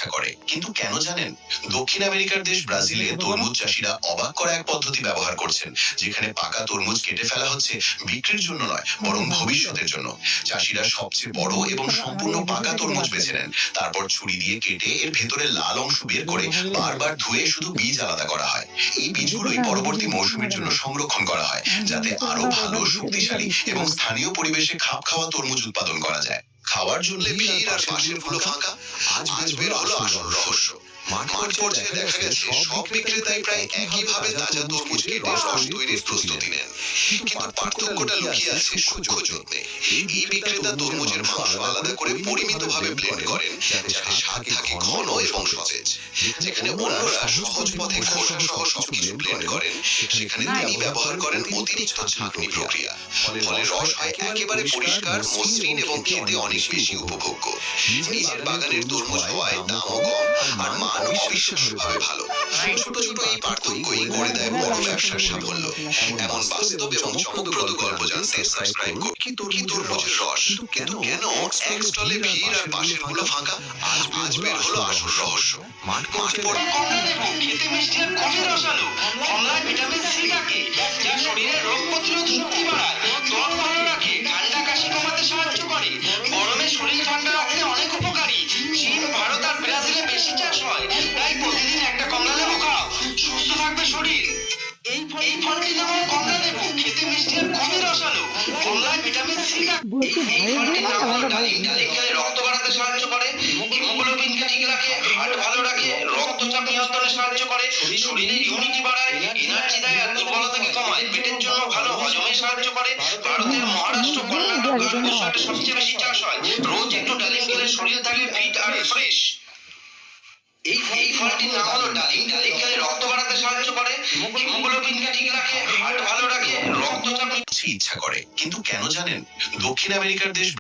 ইচ্ছা করে, কিন্তু কেন জানেন? দক্ষিণ আমেরিকার দেশ ব্রাজিলে তরমুজ চাষিরা অবাক করা এক পদ্ধতি ব্যবহার করছেন, যেখানে পাকা তরমুজ কেটে ফেলা হচ্ছে বিক্রির জন্য নয়, বরং ভবিষ্যতের জন্য। চাষিরা সবচেয়ে বড় এবং সম্পূর্ণ পাকা তরমুজ বেছে নেন, তারপর ছুরি দিয়ে কেটে এর ভেতরের লাল অংশ বের করে বারবার ধুয়ে শুধু বীজ আলাদা করা হয়। এই বীজগুলোই পরবর্তী মৌসুমের জন্য সংরক্ষণ করা হয়, যাতে আরো ভালো, শক্তিশালী এবং স্থানীয় পরিবেশে খাপ খাওয়া তরমুজ উৎপাদন করা যায়। খাওয়ার জন্য ভিড় আর পাশের গুলো ফাঁকা। আজ বের হলো আসল রহস্য। মাঠ পর্যায়ে দেখা গেছে সব বিক্রেতাই প্রায় একইভাবে তাজা তরমুজ কেটে রস তৈরির প্রস্তুতি নেন, কিন্তু পার্থক্যটা লুকিয়ে আছে সূক্ষ্ম যত্নে। এই বিক্রেতা তরমুজের মাংস আলাদা করে পরিমিতভাবে ব্লেন্ড করেন, যাতে স্বাদ থাকে ঘন এবং সতেজ। যেখানে অন্যরা সহজ পথে খোসা সহ সবকিছু ব্লেন্ড করেন, সেখানে তিনি ব্যবহার করেন অতিরিক্ত ছাঁকনি প্রক্রিয়া। ফলে রস হয় একেবারে পরিষ্কার, মসৃণ এবং খেতে অনেক বেশি উপভোগ্য। নিজের বাগানের তরমুজ হওয়ায় দামও কম আর মানও অবিশ্বাস্যভাবে ভালো। ছোট ছোট এই পার্থক্যই করে দেয় বড় ব্যবসার সাফল্য। এমন বাস্তব এবং চমকপ্রদ গল্প জানতে সাবস্ক্রাইব করুন। কি তরমুজের রস, কিন্তু কেন এক স্টলে ভিড় আর পাশের গুলো ফাঁকা? আজ বের হলো আসল রহস্য। মাঠ পর্যায়ে কমলা লেবু খেতে মিষ্টি আর খুবই রসালো। কমলায় ভিটামিন সি থাকে, যা শরীরের রোগ প্রতিরোধ শক্তি বাড়ায়, ত্বক ভালো রাখে, ঠান্ডা কাশি কমাতে সাহায্য করে, গরমে শরীর ঠান্ডা রাখতে অনেক উপকারী। চীন, ভারত আর ব্রাজিলে বেশি চাষ হয়, তাই প্রতিদিন একটা কমলা লেবু খাও, সুস্থ থাকবে শরীর। এই ফলটি নাম কমলা লেবু, খেতে মিষ্টি আর খুবই রসালো। কমলায় ভিটামিন সি থাকে। এই ফলটির নাম হলো ডালিম। ডালিম খেলে রক্ত বাড়াতে সাহায্য করে, হিমোগ্লোবিনকে ঠিক রাখে, হার্ট ভালো রাখে, রক্তচাপ নিয়ন্ত্রণে সাহায্য করে, শরীরের ইমিউনিটি বাড়ায়, এনার্জি দেয় আর দুর্বলতাকে কমায়, পেটের জন্য ভালো, হজমে সাহায্য করে। ভারতের মহারাষ্ট্র, কর্ণাটক আর গুজরাটে সবচেয়ে বেশি চাষ হয়। রোজ একটু ডালিম খেলে শরীর থাকে ফিট আর ফ্রেশ। এই ফলটির নাম হলো ডালিম। ডালিম খেলে রক্ত বাড়াতে সাহায্য করে, হিমোগ্লোবিনকে ঠিক রাখে, হার্ট ভালো রাখে, রক্তচাপ ইচ্ছা করে, কিন্তু কেন জানেন? দক্ষিণ আমেরিকার দেশ